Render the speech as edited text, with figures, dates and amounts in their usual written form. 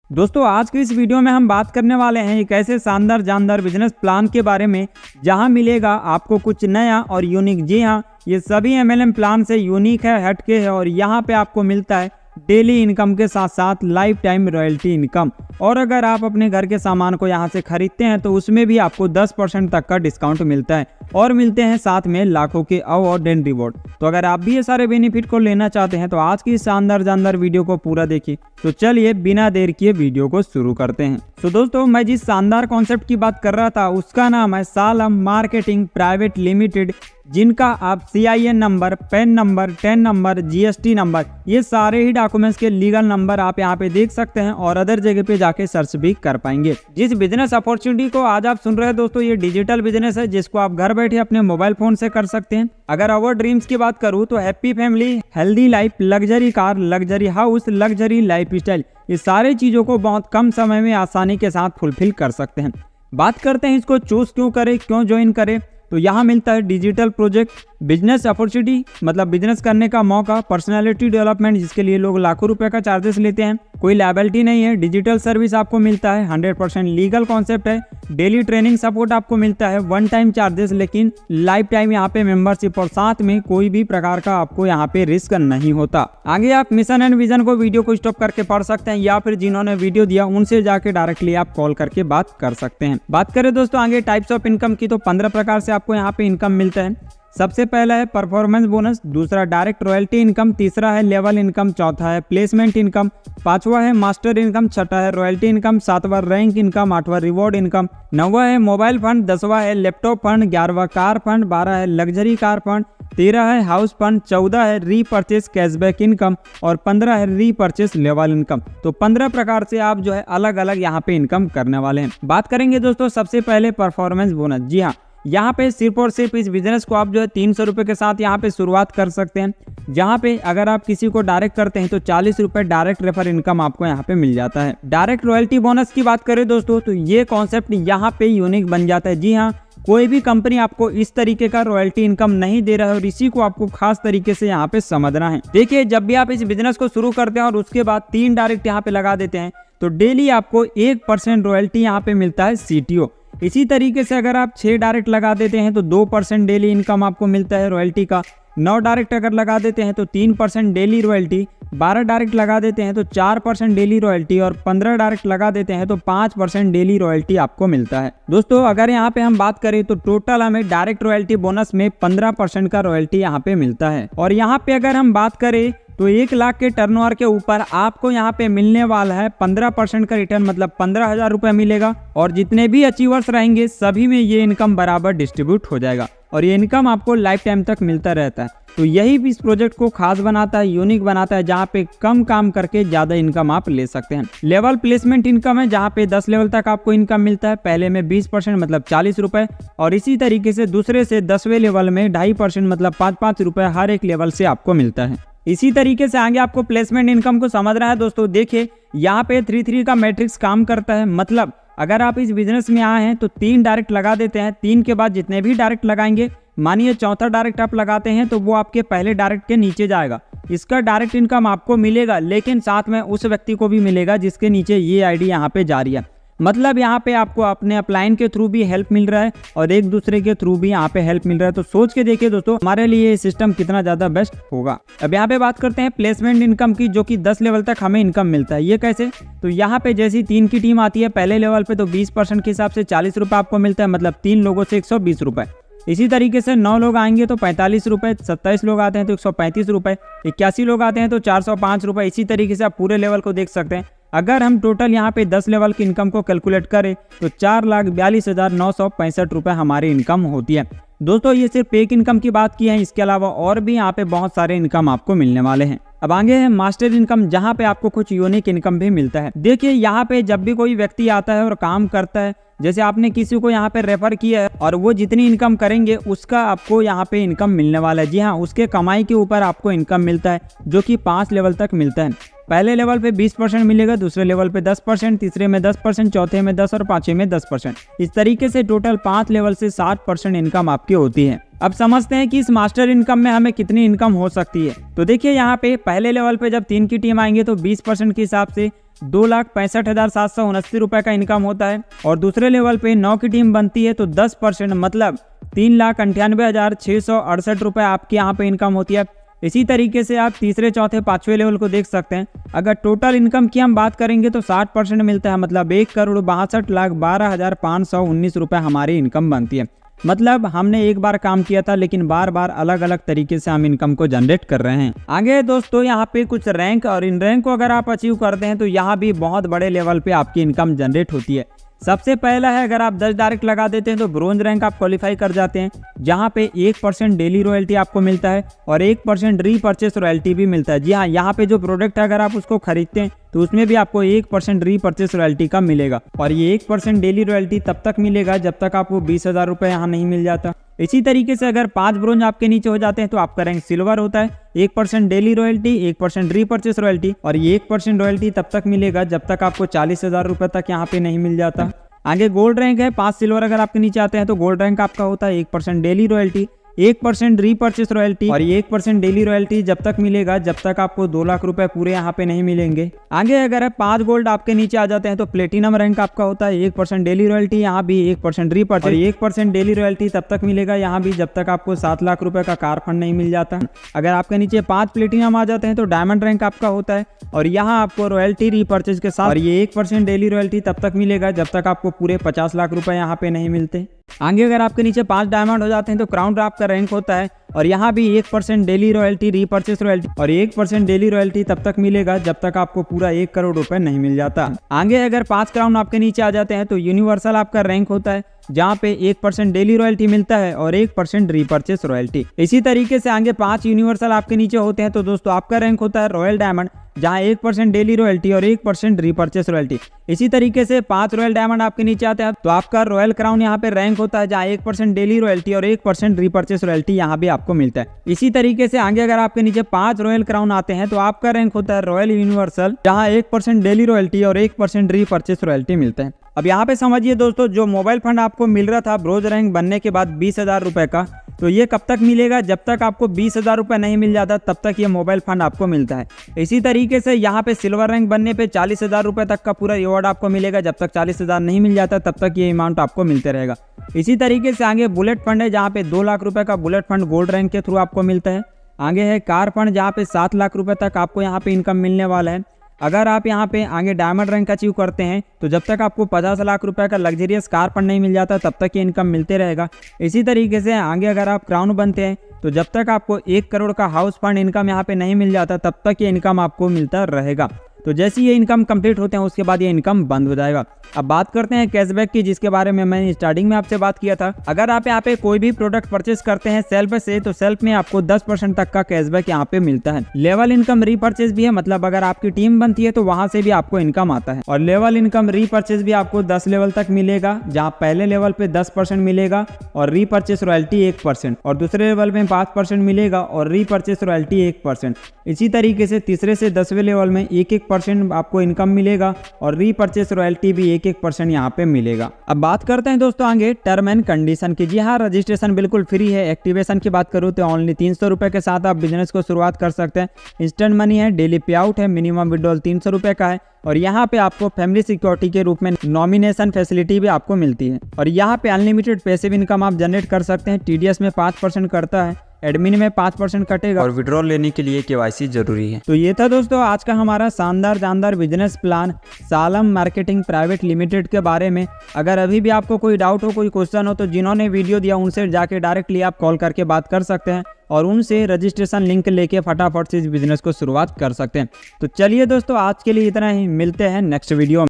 दोस्तों आज की इस वीडियो में हम बात करने वाले हैं एक ऐसे शानदार जानदार बिजनेस प्लान के बारे में जहां मिलेगा आपको कुछ नया और यूनिक। जी हां, ये सभी एमएलएम प्लान से यूनिक है, हटके है और यहां पे आपको मिलता है डेली इनकम के साथ साथ लाइफ टाइम रॉयल्टी इनकम। और अगर आप अपने घर के सामान को यहां से खरीदते हैं तो उसमें भी आपको 10% तक का डिस्काउंट मिलता है और मिलते हैं साथ में लाखों के अवार्ड एंड रिवॉर्ड। तो अगर आप भी ये सारे बेनिफिट को लेना चाहते हैं तो आज की शानदार जानदार वीडियो को पूरा देखिए। तो चलिए बिना देर किए वीडियो को शुरू करते हैं। तो दोस्तों मैं जिस शानदार कॉन्सेप्ट की बात कर रहा था उसका नाम है सालम मार्केटिंग प्राइवेट लिमिटेड, जिनका आप CIN number, pan number, ten number, GST number, ये सारे ही डॉक्यूमेंट्स के लीगल नंबर आप यहाँ पे देख सकते हैं और अदर जगह पे जाके सर्च भी कर पाएंगे। जिस बिजनेस अपॉर्चुनिटी को आज आप सुन रहे हैं दोस्तों, ये डिजिटल बिजनेस है जिसको आप घर बैठे अपने मोबाइल फोन से कर सकते हैं। अगर अवर ड्रीम्स की बात करूँ तो happy family, healthy life, luxury car, luxury house, luxury life style, ये सारे चीजों को बहुत कम समय में आसानी के साथ फुलफिल कर सकते हैं। बात करते हैं इसको चूज क्यों करें, क्यों ज्वाइन करें। तो यहाँ मिलता है डिजिटल प्रोजेक्ट, बिजनेस अपॉर्चुनिटी मतलब बिजनेस करने का मौका, पर्सनालिटी डेवलपमेंट जिसके लिए लोग लाखों रुपए का चार्जेस लेते हैं, कोई लायबिलिटी नहीं है, डिजिटल सर्विस आपको मिलता है, 100% लीगल कॉन्सेप्ट है, डेली ट्रेनिंग सपोर्ट आपको मिलता है, वन टाइम चार्जेस लेकिन लाइफ टाइम यहाँ पे मेंबरशिप और साथ में कोई भी प्रकार का आपको यहाँ पे रिस्क नहीं होता। आगे आप मिशन एंड विजन को वीडियो को स्टॉप करके पढ़ सकते हैं या फिर जिन्होंने वीडियो दिया उनसे जाके डायरेक्टली आप कॉल करके बात कर सकते हैं। बात करें दोस्तों आगे टाइप्स ऑफ इनकम की तो 15 प्रकार से आपको यहाँ पे इनकम मिलता है। सबसे पहला है परफॉर्मेंस बोनस, दूसरा डायरेक्ट रॉयल्टी इनकम, तीसरा है लेवल इनकम, चौथा है प्लेसमेंट इनकम, पांचवा है मास्टर इनकम, छठा है रॉयल्टी इनकम, सातवां रैंक इनकम, आठवां रिवॉर्ड इनकम, नौवा है मोबाइल फंड, 10वां है लैपटॉप फंड, 11वां कार फंड, 12 है लग्जरी कार फंड, 13 है हाउस फंड, 14 है रीपर्चेस कैशबैक इनकम और 15 है रीपर्चेस लेवल इनकम। तो 15 प्रकार से आप जो है अलग अलग यहाँ पे इनकम करने वाले हैं। बात करेंगे दोस्तों सबसे पहले परफॉर्मेंस बोनस। जी हाँ, यहाँ पे सिर्फ और सिर्फ इस बिजनेस को आप जो है 300 रुपये के साथ यहाँ पे शुरुआत कर सकते हैं, जहाँ पे अगर आप किसी को डायरेक्ट करते हैं तो 40 रुपये डायरेक्ट रेफर इनकम आपको यहाँ पे मिल जाता है। डायरेक्ट रॉयल्टी बोनस की बात करें दोस्तों तो ये कॉन्सेप्ट यहाँ पे यूनिक बन जाता है। जी हाँ, कोई भी कंपनी आपको इस तरीके का रॉयल्टी इनकम नहीं दे रहा है और इसी को आपको खास तरीके से यहाँ पे समझना है। देखिए जब भी आप इस बिजनेस को शुरू करते हैं और उसके बाद 3 डायरेक्ट यहाँ पे लगा देते हैं तो डेली आपको 1% रॉयल्टी यहाँ पे मिलता है CTO। इसी तरीके से अगर आप 6 डायरेक्ट लगा देते हैं तो 2% डेली इनकम आपको मिलता है रॉयल्टी का, 9 डायरेक्ट अगर लगा देते हैं तो 3% डेली रॉयल्टी, 12 डायरेक्ट लगा देते हैं तो 4% डेली रॉयल्टी और 15 डायरेक्ट लगा देते हैं तो 5% डेली रॉयल्टी आपको मिलता है। दोस्तों अगर यहाँ पे हम बात करें तो टोटल हमें डायरेक्ट रॉयल्टी बोनस में 15% का रॉयल्टी यहाँ पे मिलता है। और यहाँ पे अगर हम बात करें तो 1 लाख के टर्नओवर के ऊपर आपको यहाँ पे मिलने वाला है 15% का रिटर्न, मतलब 15,000 रुपये मिलेगा और जितने भी अचीवर्स रहेंगे सभी में ये इनकम बराबर डिस्ट्रीब्यूट हो जाएगा और ये इनकम आपको लाइफ टाइम तक मिलता रहता है। तो यही भी इस प्रोजेक्ट को खास बनाता है, यूनिक बनाता है, जहाँ पे कम काम करके ज्यादा इनकम आप ले सकते हैं। लेवल प्लेसमेंट इनकम है जहाँ पे 10 लेवल तक आपको इनकम मिलता है, पहले में 20% मतलब 40 रुपए और इसी तरीके से दूसरे से 10वें लेवल में 2.5% मतलब 5-5 रुपए हर एक लेवल से आपको मिलता है। इसी तरीके से आगे आपको प्लेसमेंट इनकम को समझ रहा है दोस्तों। देखिए यहाँ पे 3-3 का मैट्रिक्स काम करता है, मतलब अगर आप इस बिजनेस में आए हैं तो 3 डायरेक्ट लगा देते हैं, 3 के बाद जितने भी डायरेक्ट लगाएंगे, मानिए चौथा डायरेक्ट आप लगाते हैं तो वो आपके पहले डायरेक्ट के नीचे जाएगा। इसका डायरेक्ट इनकम आपको मिलेगा लेकिन साथ में उस व्यक्ति को भी मिलेगा जिसके नीचे ये आईडी यहाँ पे जारी है। मतलब यहाँ पे आपको अपने अपलाइन के थ्रू भी हेल्प मिल रहा है और एक दूसरे के थ्रू भी यहाँ पे हेल्प मिल रहा है। तो सोच के देखिए दोस्तों हमारे लिए ये सिस्टम कितना ज्यादा बेस्ट होगा। अब यहाँ पे बात करते हैं प्लेसमेंट इनकम की, जो कि 10 लेवल तक हमें इनकम मिलता है। ये कैसे? तो यहाँ पे जैसी 3 की टीम आती है पहले लेवल पे तो 20% के हिसाब से 40 रुपये आपको मिलता है, मतलब 3 लोगों से 120 रुपये। इसी तरीके से 9 लोग आएंगे तो 45 रुपये, 27 लोग आते हैं तो 135 रुपये, 81 लोग आते हैं तो 405 रुपये। इसी तरीके से आप पूरे लेवल को देख सकते हैं। अगर हम टोटल यहाँ पे 10 लेवल की इनकम को कैलकुलेट करें तो 4,42,965 रुपये हमारी इनकम होती है। दोस्तों ये सिर्फ एक इनकम की बात की है, इसके अलावा और भी यहाँ पे बहुत सारे इनकम आपको मिलने वाले हैं। अब आगे है मास्टर इनकम, जहाँ पे आपको कुछ यूनिक इनकम भी मिलता है। देखिए यहाँ पे जब भी कोई व्यक्ति आता है और काम करता है, जैसे आपने किसी को यहाँ पे रेफर किया है और वो जितनी इनकम करेंगे उसका आपको यहाँ पे इनकम मिलने वाला है। जी हाँ, उसके कमाई के ऊपर आपको इनकम मिलता है जो कि 5 लेवल तक मिलता है। पहले लेवल पे 20% मिलेगा, दूसरे लेवल पे 10%, तीसरे में 10%, चौथे में 10 और पांचवे में 10%। इस तरीके से टोटल 5 लेवल से 60% इनकम आपकी होती है। अब समझते हैं कि इस मास्टर इनकम में हमें कितनी इनकम हो सकती है। तो देखिए यहाँ पे पहले लेवल पे जब 3 की टीम आएंगे तो 20% के हिसाब से 2,65,769 रुपये का इनकम होता है। और दूसरे लेवल पे 9 की टीम बनती है तो 10% मतलब 3,98,668 रुपये आपके यहाँ पे इनकम होती है। इसी तरीके से आप तीसरे, चौथे, पाँचवें लेवल को देख सकते हैं। अगर टोटल इनकम की हम बात करेंगे तो 60% मिलता है, मतलब 1,62,12,519 रुपये हमारी इनकम बनती है। मतलब हमने एक बार काम किया था लेकिन बार बार अलग अलग तरीके से हम इनकम को जनरेट कर रहे हैं। आगे दोस्तों यहाँ पे कुछ रैंक, और इन रैंक को अगर आप अचीव करते हैं तो यहाँ भी बहुत बड़े लेवल पे आपकी इनकम जनरेट होती है। सबसे पहला है, अगर आप 10 डायरेक्ट लगा देते हैं तो ब्रोंज रैंक आप क्वालिफाई कर जाते हैं, जहां पे 1% डेली रॉयल्टी आपको मिलता है और 1% रीपरचेस रॉयल्टी भी मिलता है। जी हाँ, यहाँ पे जो प्रोडक्ट है अगर आप उसको खरीदते हैं तो उसमें भी आपको 1% रीपरचेस रॉयल्टी का मिलेगा। और ये 1% डेली रॉयल्टी तब तक मिलेगा जब तक आपको 20,000 रुपये यहाँ नहीं मिल जाता। इसी तरीके से अगर 5 ब्रोंज आपके नीचे हो जाते हैं तो आपका रैंक सिल्वर होता है। 1% डेली रॉयल्टी, 1% रीपरचेस रॉयल्टी, और ये 1% रॉयल्टी तब तक मिलेगा जब तक आपको 40,000 रुपये तक यहाँ पे नहीं मिल जाता। आगे गोल्ड रैंक है, 5 सिल्वर अगर आपके नीचे आते हैं तो गोल्ड रैंक आपका होता है 1% डेली रॉयल्टी, 1% रीपरचेस रॉयल्टी, और 1% डेली रॉयल्टी जब तक मिलेगा जब तक आपको 2 लाख रुपए पूरे यहाँ पे नहीं मिलेंगे। आगे अगर 5 गोल्ड आपके नीचे आ जाते हैं तो प्लेटिनम रैंक आपका होता है 1% डेली रॉयल्टी, यहाँ भी 1% रीपरचेस, 1% डेली रॉयल्टी तब तक मिलेगा यहाँ भी जब तक आपको 7 लाख रुपए का कार फंड नहीं मिल जाता। अगर आपके नीचे 5 प्लेटिनम आ जाते हैं तो डायमंड रैंक आपका होता है, और यहाँ आपको रॉयल्टी रीपरचेज के साथ, और ये 1% डेली रॉयल्टी तब तक मिलेगा जब तक आपको पूरे 50 लाख रुपए यहाँ पे नहीं मिलते। आगे अगर आपके नीचे 5 डायमंड हो जाते हैं तो क्राउन ड्राफ्ट का रैंक होता है, और यहाँ भी 1% डेली रॉयल्टी, रीपरचेस रॉयल्टी, और 1% डेली रॉयल्टी तब तक मिलेगा जब तक आपको पूरा 1 करोड़ रुपए नहीं मिल जाता। आगे अगर 5 क्राउन आपके नीचे आ जाते हैं तो यूनिवर्सल आपका रैंक होता है, जहाँ पे 1% डेली रॉयल्टी मिलता है और 1% रीपरचेस रॉयल्टी। इसी तरीके से आगे 5 यूनिवर्सल आपके नीचे होते हैं तो दोस्तों आपका रैंक होता है रॉयल डायमंड, जहाँ 1% डेली रॉयल्टी और 1% रीपरचेस रॉयल्टी। इसी तरीके से 5 रॉयल डायमंड आपके नीचे आते हैं तो आपका रॉयल क्राउन यहाँ पे रैंक होता है, जहाँ 1% डेली रॉयल्टी और 1% रीपरचेस रॉयल्टी यहाँ भी आपको मिलता है। इसी तरीके से आगे अगर आपके नीचे 5 रॉयल क्राउन आते हैं तो आपका रैंक होता है रॉयल यूनिवर्सल, जहाँ 1% डेली रॉयल्टी और 1% रीपरचेस रॉयल्टी मिलते हैं। अब यहाँ पे समझिए दोस्तों, जो मोबाइल फंड आपको मिल रहा था ब्रोंज रैंक बनने के बाद 20,000 रुपये का, तो ये कब तक मिलेगा? जब तक आपको 20,000 रुपये नहीं मिल जाता तब तक ये मोबाइल फंड आपको मिलता है। इसी तरीके से यहाँ पे सिल्वर रैंक बनने पे 40,000 रुपये तक का पूरा रिवॉर्ड आपको मिलेगा। जब तक 40,000 नहीं मिल जाता तब तक ये अमाउंट आपको मिलते रहेगा। इसी तरीके से आगे बुलेट फंड है, जहाँ पे 2 लाख रुपये का बुलेट फंड गोल्ड रैंक के थ्रू आपको मिलता है। आगे है कार फंड, जहाँ पे 7 लाख रुपये तक आपको यहाँ पे इनकम मिलने वाला है। अगर आप यहाँ पे आगे डायमंड रैंक अचीव करते हैं तो जब तक आपको 50 लाख रुपए का लग्जरियस कार फंड नहीं मिल जाता तब तक ये इनकम मिलते रहेगा। इसी तरीके से आगे अगर आप क्राउन बनते हैं तो जब तक आपको 1 करोड़ का हाउस फंड इनकम यहाँ पे नहीं मिल जाता तब तक ये इनकम आपको मिलता रहेगा। तो जैसे ये इनकम कंप्लीट होते हैं उसके बाद ये इनकम बंद हो जाएगा। अब बात करते हैं कैशबैक की, जिसके बारे में मैंने स्टार्टिंग में आपसे बात किया था। अगर आप यहाँ पे कोई भी प्रोडक्ट परचेस करते हैं सेल्फ से, तो सेल्फ में आपको 10% तक का कैशबैक यहाँ पे मिलता है। लेवल इनकम रीपरचेस भी है, मतलब अगर आपकी टीम बनती है तो वहां से भी आपको इनकम आता है। और लेवल इनकम रीपरचेस भी आपको 10 लेवल तक मिलेगा, जहाँ पहले लेवल पे 10% मिलेगा और रीपरचेस रॉयल्टी 1%, और दूसरे लेवल में 5% मिलेगा और रीपरचेस रॉयल्टी 1%। इसी तरीके से तीसरे से 10वें लेवल में 1% आपको इनकम मिलेगा और रीपरचेस रॉयल्टी भी 1% यहाँ पे मिलेगा। अब बात करते हैं दोस्तों आगे टर्म एंड कंडीशन की। जी हाँ, रजिस्ट्रेशन बिल्कुल फ्री है। एक्टिवेशन की बात करूँ तो ओनली 300 रुपये के साथ आप बिजनेस को शुरुआत कर सकते हैं। इंस्टेंट मनी है, डेली पे आउट है, मिनिमम विड्रॉल 300 रुपये का है, और यहाँ पे आपको फैमिली सिक्योरिटी के रूप में नॉमिनेशन फैसिलिटी भी आपको मिलती है। और यहाँ पे अनलिमिटेड पैसिव इनकम आप जनरेट कर सकते हैं। TDS में 5% करता है, एडमिन में 5% कटेगा, और विड्रॉल लेने के लिए KYC जरूरी है। तो ये था दोस्तों आज का हमारा शानदार जानदार business plan Salam marketing private limited के बारे में। अगर अभी भी आपको कोई डाउट हो, कोई क्वेश्चन हो, तो जिन्होंने वीडियो दिया उनसे जाके डायरेक्टली आप कॉल करके बात कर सकते हैं और उनसे रजिस्ट्रेशन लिंक लेके फटाफट से इस बिजनेस को शुरुआत कर सकते हैं। तो चलिए दोस्तों, आज के लिए इतना ही, मिलते हैं नेक्स्ट वीडियो में।